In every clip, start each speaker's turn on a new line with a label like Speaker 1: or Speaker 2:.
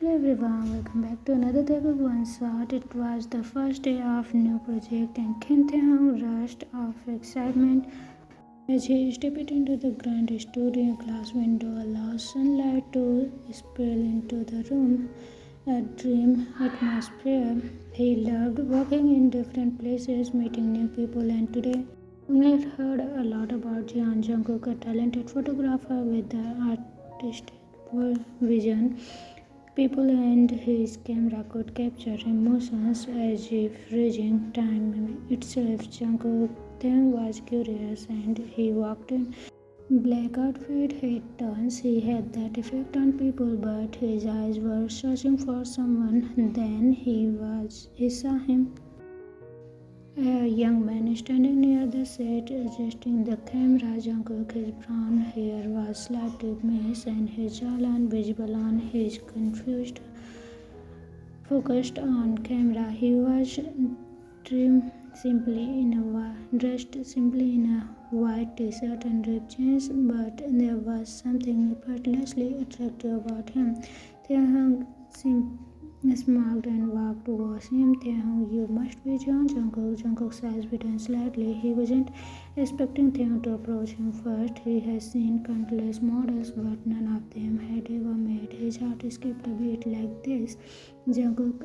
Speaker 1: Hello everyone, welcome back to another Taekook One Shot. It was the first day of new project and Kim Taehyung rushed of excitement as he stepped into the grand studio. Glass window allows sunlight to spill into the room, a dream atmosphere. He loved walking in different places, meeting new people, and today we have heard a lot about Jungkook, a talented photographer with the artistic vision. People and his camera could capture emotions as if freezing time itself. Jungkook then was curious and he walked in. Black outfit, head turns, he had that effect on people, but his eyes were searching for someone. Then he saw him. A young man standing near the set, adjusting the camera. Jungkook, his brown hair was slightly messed and his jawline visible on his confused, focused on camera. He was trim simply in dressed simply in a white t-shirt and ripped jeans, but there was something effortlessly attractive about him. Taehyung smiled and walked towards him. Taehyung, you must be Jungkook. Jungkook's eyes widened slightly. He wasn't expecting Taehyung to approach him first. He has seen countless models, but none of them had ever made his heart skip a beat like this. Jungkook,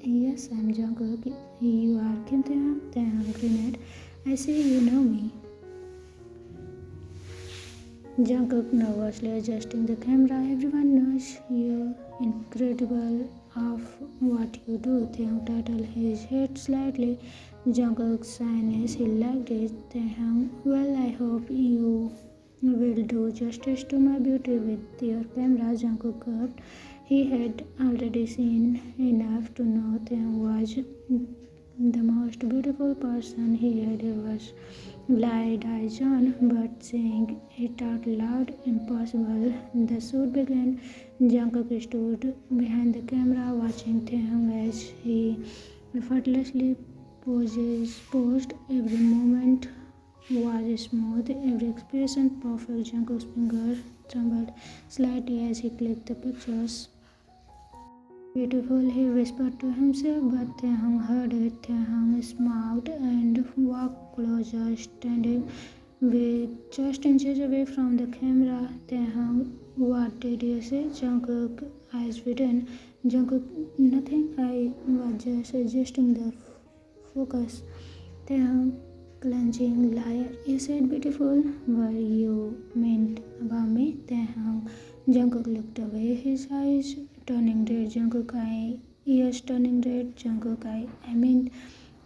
Speaker 1: yes, I'm Jungkook. You are Kim Taehyung? Taehyung grinned. I see you know me. Jungkook nervously adjusting the camera. Everyone knows you're incredible of what you do. Taehyung tilted his head slightly. Jungkook's shyness, he liked it. Taehyung, well, I hope you will do justice to my beauty with your camera. Jungkook curved. He had already seen enough to know Taehyung was the most beautiful person he had ever laid eyes on, but saying it out loud, impossible. The shoot began. Jungkook stood behind the camera watching Taehyung as he effortlessly posed. Every moment was smooth, every expression perfect. Jungkook's finger trembled slightly as he clicked the pictures. Beautiful, he whispered to himself, but Taehyung heard it. Taehyung smiled and walked closer, standing with just inches away from the camera. Taehyung, what did you say? Jungkook, eyes widened. Jungkook, nothing. I was just adjusting the focus. Taehyung, clenching liar. You said beautiful. Were you meant about me? Taehyung. Jungkook looked away, his eyes turning red. Ears turning red. Jungkook, I mean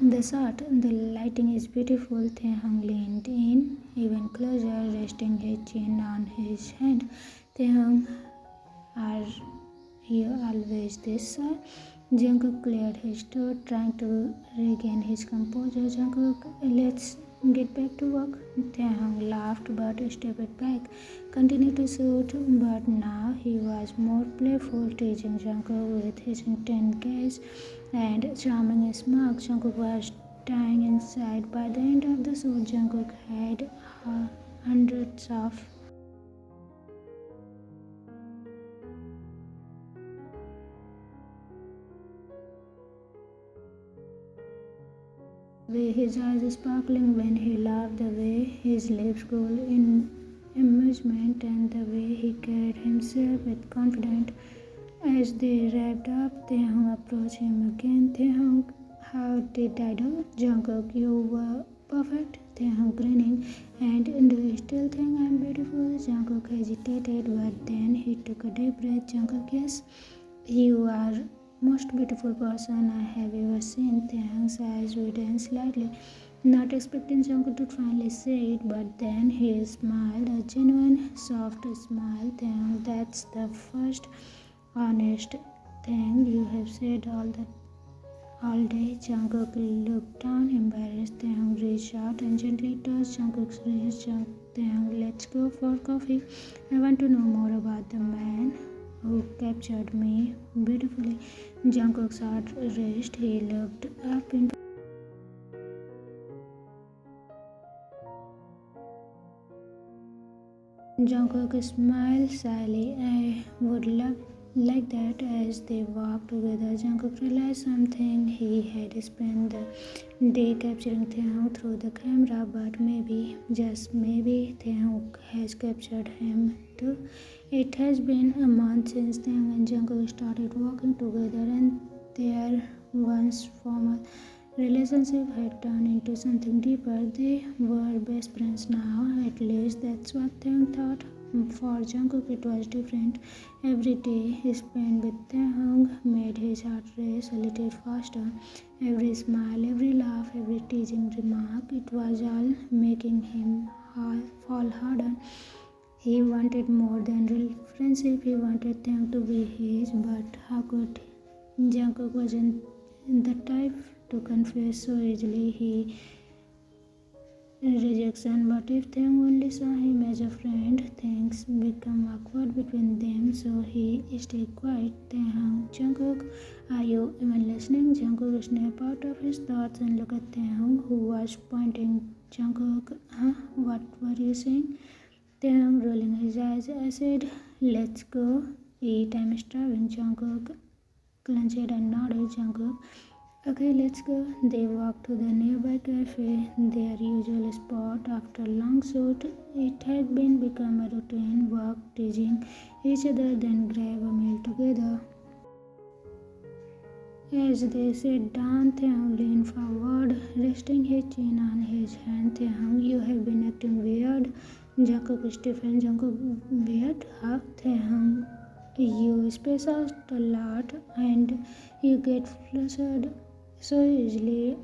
Speaker 1: the shot. The lighting is beautiful. Taehyung leaned in even closer, resting his chin on his hand. Taehyung, are you always this shy? Jungkook cleared his throat, trying to regain his composure. Jungkook, let's get back to work. Taehyung laughed but stepped back, continued to shoot, but now he was more playful, teasing Jungkook with his intent gaze and charming smirk. Jungkook was dying inside. By the end of the shoot, Jungkook had hundreds of way his eyes sparkling when he laughed, the way his lips cooled in amusement, and the way he carried himself with confidence. As they wrapped up, Taehyung approached him again. Taehyung, how did I do? Jungkook, you were perfect. Taehyung grinning. And do you still think I'm beautiful? Jungkook hesitated, but then he took a deep breath. Jungkook, yes, you are most beautiful person I have ever seen. Taehyung's eyes widened slightly, not expecting Jungkook to finally say it, but then he smiled, a genuine, soft smile. Taehyung, that's the first honest thing you have said all day. Jungkook looked down, embarrassed. Taehyung reached out and gently touched Jungkook's wrist. Taehyung, let's go for coffee. I want to know more about the man who captured me beautifully. Jungkook's heart raced. He looked up into Jungkook smiled shyly. I would love Like that, as they walked together, Jungkook realized something. He had spent the day capturing Taehyung through the camera, but maybe, just maybe, Taehyung has captured him too. It has been a month since Taehyung and Jungkook started working together, and their once formal relationship had turned into something deeper. They were best friends now, at least that's what Taehyung thought. For Jungkook, it was different. Every day he spent with Taehyung made his heart race a little faster. Every smile, every laugh, every teasing remark, it was all making him fall harder. He wanted more than real friendship. He wanted Taehyung to be his, but how could Jungkook wasn't the type to confess so easily. He rejection, but if Taehyung only saw him as a friend, things become awkward between them, so he stayed quiet. Taehyung, Jungkook, are you even listening? Jungkook snapped out of his thoughts and looked at Taehyung, who was pointing. Jungkook, huh? What were you saying? Taehyung, rolling his eyes, I said, let's go eat. I'm starving. Jungkook clenched and nodded. Jungkook, okay, let's go. They walked to the nearby cafe, their usual spot. After a long shoot, it had become a routine, work, teasing each other, then grab a meal together. As they sat down, Taehyung leaned forward, resting his chin on his hand. Taehyung, you have been acting weird. Jungkook stiffened. Jungkook, weird? Huh? Taehyung, you space out a lot and you get flustered so easily.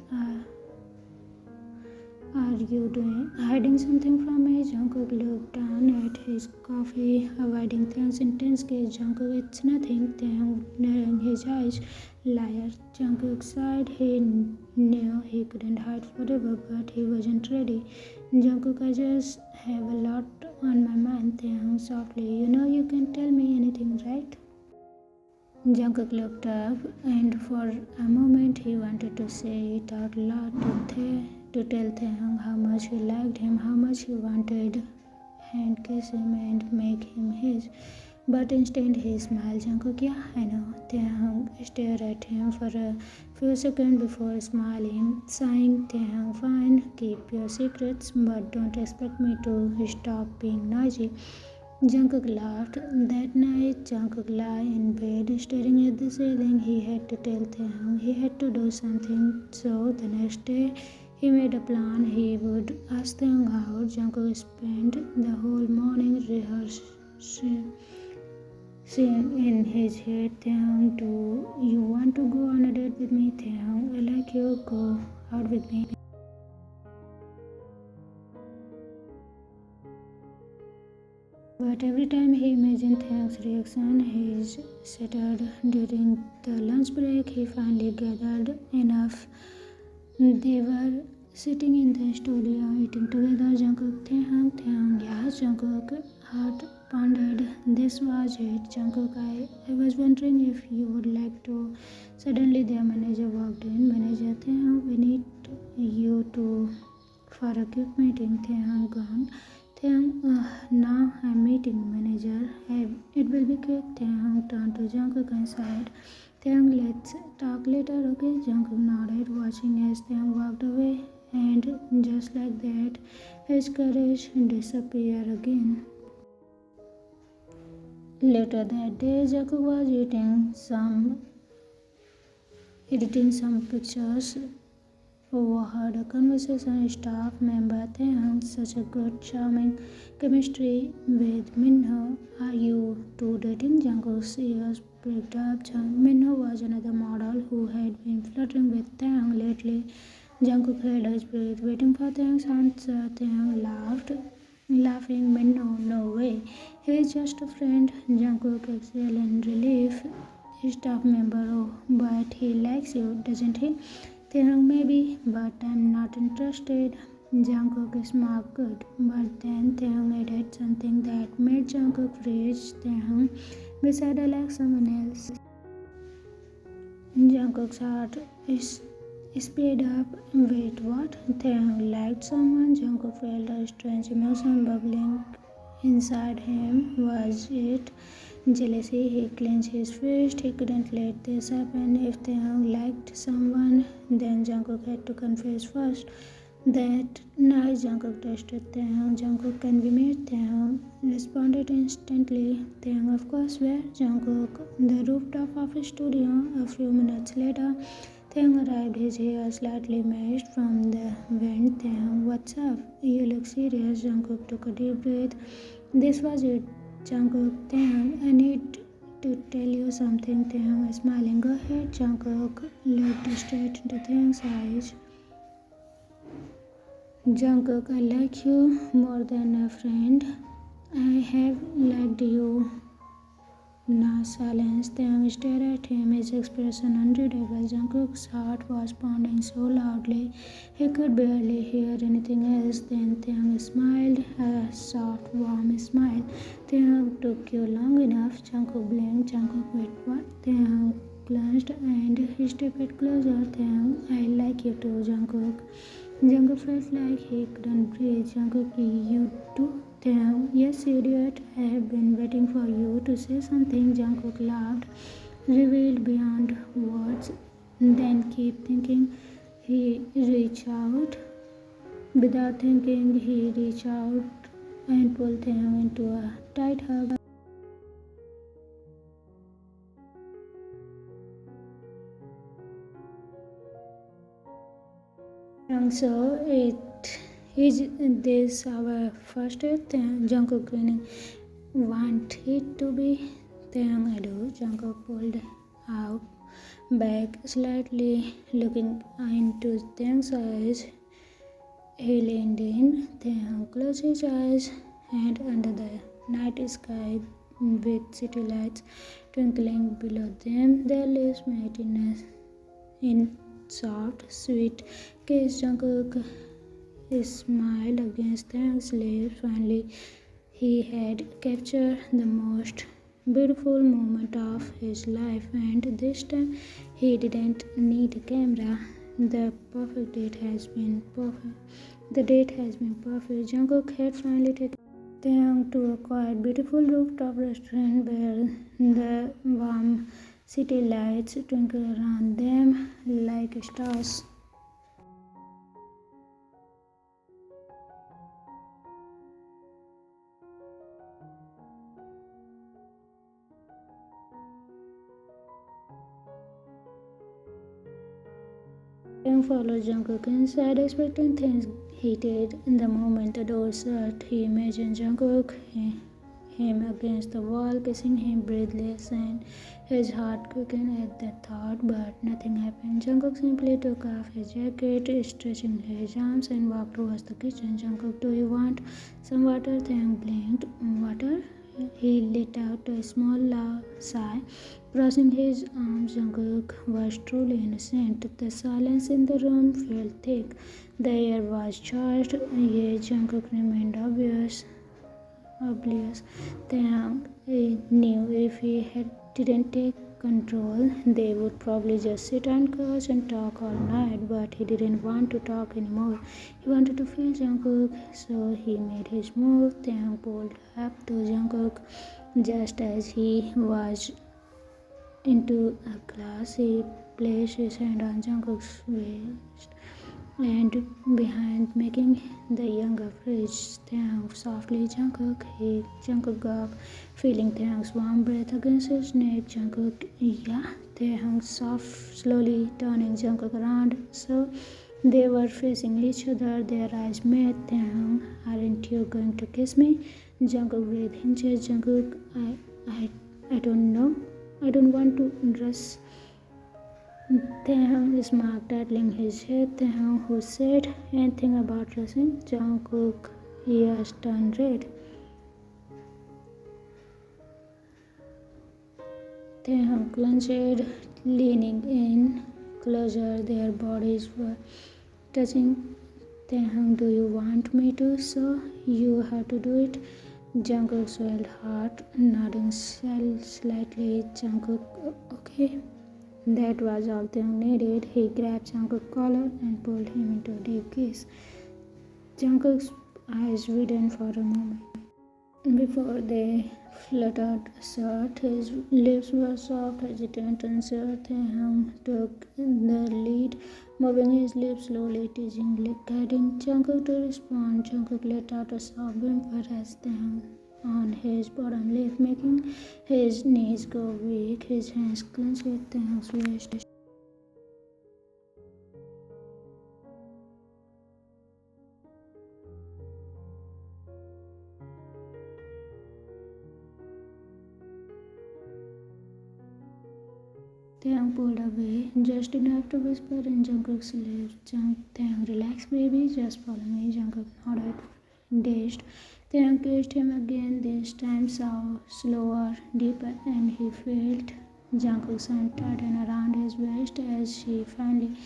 Speaker 1: Are you doing hiding something from me? Jungkook looked down at his coffee, avoiding Taehyung's intense gaze. Jungkook, it's nothing. Taehyung narrowing his eyes. Liar. Jungkook sighed. He knew he couldn't hide forever, but he wasn't ready. Jungkook, I just have a lot on my mind. Taehyung softly. You know you can tell me anything, right? Jungkook looked up, and for a moment he wanted to say it out loud to tell Taehyung how much he liked him, how much he wanted hand kiss him and make him his. But instead he smiled. Jungkook, yeah, I know. Taehyung stared at him for a few seconds before smiling, sighing. Taehyung, fine, keep your secrets, but don't expect me to stop being noisy. Jungkook laughed. That night, Jungkook lay in bed, staring at the ceiling. He had to tell Taehyung he had to do something. So the next day, he made a plan. He would ask Taehyung out. Jungkook spent the whole morning rehearsing in his head. Taehyung, do you want to go on a date with me? Taehyung, I like you. Go out with me. But every time he imagined Taehyung's reaction, he shuddered. During the lunch break, he finally gathered enough. They were sitting in the studio, eating together. Jungkook, Taehyung, yeah, Jungkook heart pondered. This was it. Jungkook, I was wondering if you would like to. Suddenly, their manager walked in. Manager, Taehyung, we need you to for a quick meeting. Taehyung gone. Taehyung, now I'm meeting manager. It will be quick. Taehyung turned to Jungkook and said, Taehyung, let's talk later, okay? Jungkook nodded, watching as Taehyung walked away, and just like that, his courage disappeared again. Later that day, Jungkook was editing some pictures. Overheard a conversation. Staff member Taehyung, such a good, charming chemistry with Minho. Are you two dating? Jungkook's ears pricked up. Minho was another model who had been flirting with Taehyung lately. Jungkook held his breath, waiting for Taehyung's answer. Taehyung laughed, laughing. Minho, no way. He's just a friend. Jungkook exhaled in relief. Staff member, oh, but he likes you, doesn't he? Taehyung, maybe, but I'm not interested. Jungkook smiled good, but then Taehyung added something that made Jungkook freeze. Taehyung, besides I like someone else. Jungkook's heart is sped up. Wait, what? Taehyung liked someone. Jungkook felt a strange emotion bubbling inside him. Was it jealousy. He clenched his fist. He couldn't let this happen. If Taehyung liked someone, then Jungkook had to confess first. That night, Jungkook tested Taehyung. Jungkook, can we meet? Taehyung responded instantly. Taehyung, of course, where? Jungkook, the rooftop of his studio. A few minutes later, Taehyung arrived, his hair slightly messed from the wind. Taehyung, what's up? You look serious. Jungkook took a deep breath. This was it. Jungkook, Taehyung, I need to tell you something. Taehyung is smiling. Go ahead. Jungkook looked straight into Taehyung's eyes. Jungkook, I like you more than a friend. I have liked you. Now silence. Taehyung stared at him, his expression unreadable. Jungkook's heart was pounding so loudly he could barely hear anything else. Then Taehyung smiled, a soft, warm smile. Taehyung, took you long enough. Jungkook blinked. Jungkook, wait, what? Taehyung clenched and he stepped closer. Taehyung, I like you too, Jungkook. Jungkook felt like he couldn't breathe. Jungkook, you do? Taehyung, yes, idiot. I have been waiting for you to say something. Jungkook laughed, revealed beyond words. Then keep thinking. He reached out. Without thinking, he reached out and pulled Taehyung into a tight hug. So is this our first date? Jungkook grinning. Want it to be? Taehyung, I do. Jungkook pulled out back slightly, looking into Taehyung's eyes. He leaned in. Taehyung closed his eyes, and under the night sky with city lights twinkling below them, their lips met in soft, sweet kiss. Jungkook smiled against Taehyung's lips. Finally, he had captured the most beautiful moment of his life, and this time he didn't need a camera. The perfect date has been perfect. The date has been perfect. Jungkook had finally taken Taehyung to a quiet, beautiful rooftop restaurant where the warm city lights twinkle around them like stars. Taehyung followed Jungkook inside, expecting things he did. The moment the door shut, he imagined Jungkook, him against the wall, kissing him breathless, and his heart quickened at the thought, but nothing happened. Jungkook simply took off his jacket, stretching his arms, and walked towards the kitchen. Jungkook, do you want some water? Taehyung blinked. Water? He let out a small loud sigh, crossing his arms. Jungkook was truly innocent. The silence in the room felt thick. The air was charged, yet Jungkook remained oblivious. Taehyung knew if he didn't take control, they would probably just sit on couch and talk all night. But he didn't want to talk anymore. He wanted to feel Jungkook, so he made his move. Taehyung pulled up to Jungkook just as he was into a glass. He placed his hand on Jungkook's waist and behind, making the younger fridge. Taehyung softly. Jungkook gulped, feeling Taehyung's warm breath against his neck. Jungkook, yeah. Taehyung slowly turning Jungkook around so they were facing each other. Their eyes met. Taehyung, aren't you going to kiss me? Jungkook breathed hinges. Jungkook, I don't know. I don't want to dress. Taehyung smiled, tickling his head. Taehyung, who said anything about dressing? Jungkook ears turned red. Taehyung clenched, leaning in closer. Their bodies were touching. Taehyung, do you want me to? So you have to do it. Jungkook swelled hard, nodding slightly. Jungkook, okay. That was all Taehyung needed. He grabbed Jungkook's collar and pulled him into a deep kiss. Jungkook's eyes widened for a moment. Before they fluttered shut, his lips were soft, hesitant, unsure. Taehyung took the lead, moving his lips slowly, teasingly, guiding Jungkook to respond. Jungkook let out a soft whimper as Taehyung on his bottom lip, making his knees go weak. His hands clenched at Taehyung's waist. Taehyung pulled away, just enough to whisper in Jungkook's lips. Taehyung, relax, baby, just follow me. Jungkook nodded, dazed. Taehyung kissed him again, this time slower, deeper, and he felt Jungkook's hand tighten around his waist as she finally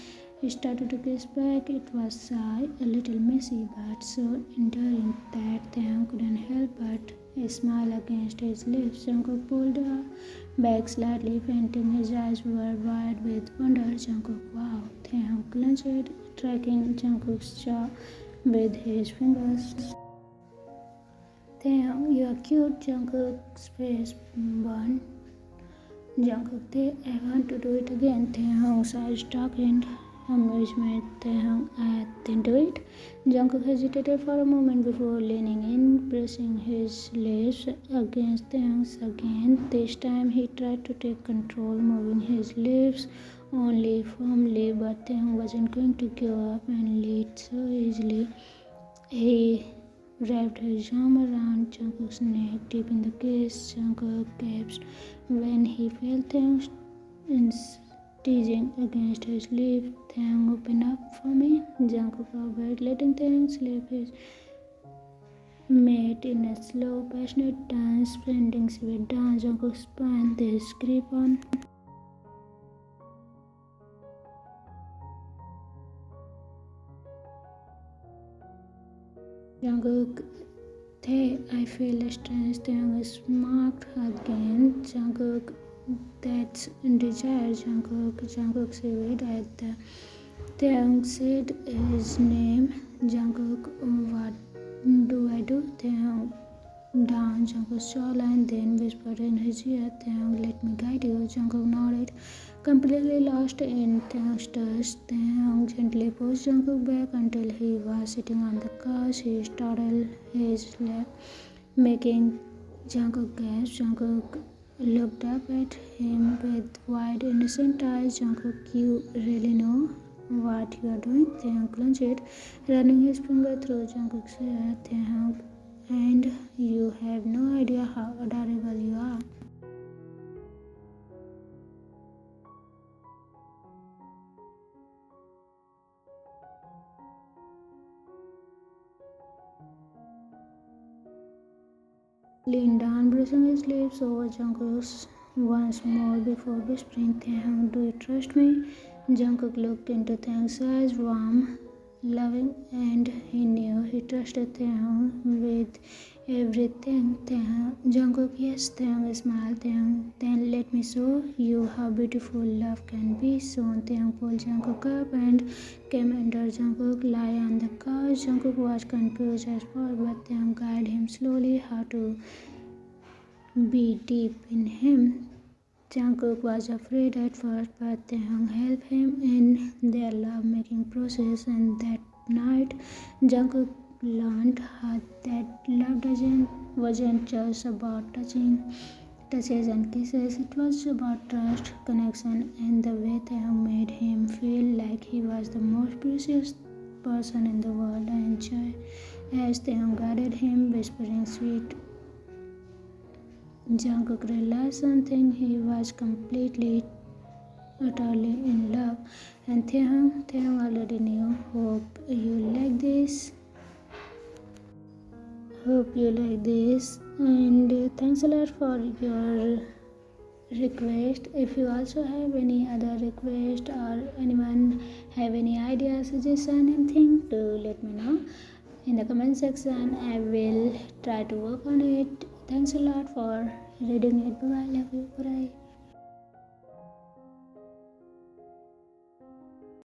Speaker 1: started to kiss back. It was shy, a little messy, but so endearing that Taehyung couldn't help but a smile against his lips. Jungkook pulled her back slightly, fainting. His eyes were wide with wonder. Jungkook, wow! Taehyung clenched, tracking Jungkook's jaw with his fingers. Taehyung, you're cute. Jungkook's face burned. Jungkook, I want to do it again. Taehyung's eyes darkened. Amusement. Taehyung, then do it. Jungkook hesitated for a moment before leaning in, pressing his lips against Taehyung's again. This time he tried to take control, moving his lips only firmly, but Taehyung wasn't going to give up and lead so easily. He wrapped his arm around Jungkook's neck, deep in the kiss. Jungkook gasped when he felt Taehyung's teasing against his lips. Taehyung, open up for me. Jungkook obeyed, letting Taehyung slip his mate in a slow, passionate dance, blending sweet dance. Jungkook spun this grip on Jungkook. I feel strange. Taehyung smirked again. Jungkook, that's desire. Jungkook shivered at the Taehyung said his name. Jungkook, what do I do? Taehyung down Jungkook's jawline, then whispered in his ear, Taehyung, let me guide you. Jungkook nodded, completely lost in Taehyung's touch. Taehyung gently pushed Jungkook back until he was sitting on the couch. He straddled his lap, making Jungkook gasp. Jungkook looked up at him with wide, innocent eyes. Jungkook, you really know what you are doing? Taehyung clenched, running his finger through Jungkook's hair. Taehyung, and you have no idea how adorable you are. Leaned down, brushing his lips over Jungkook's once more before whispering, Taehyung, do you trust me? Jungkook looked into Taehyung's eyes, warm, loving, and he knew he trusted Taehyung with everything. Jungkook, yes. Taehyung smiled. Taehyung, then let me show you how beautiful love can be. Soon Taehyung pulled Jungkook up and came under Jungkook, lie on the couch. Jungkook was confused as well, but Taehyung guided him slowly how to be deep in him. Jungkook was afraid at first, but Taehyung helped him in their love-making process, and that night, Jungkook learned that love wasn't just about touches and kisses. It was about trust, connection, and the way Taehyung made him feel like he was the most precious person in the world. I enjoy as Taehyung guided him, whispering sweet. Jungkook realized something. He was completely, utterly in love, and Taehyung already knew. Hope you like this, and thanks a lot for your request. If you also have any other request or anyone have any idea, suggestion, anything, to let me know in the comment section. I will try to work on it. Thanks a lot for reading it. Bye bye. Love you. Bye.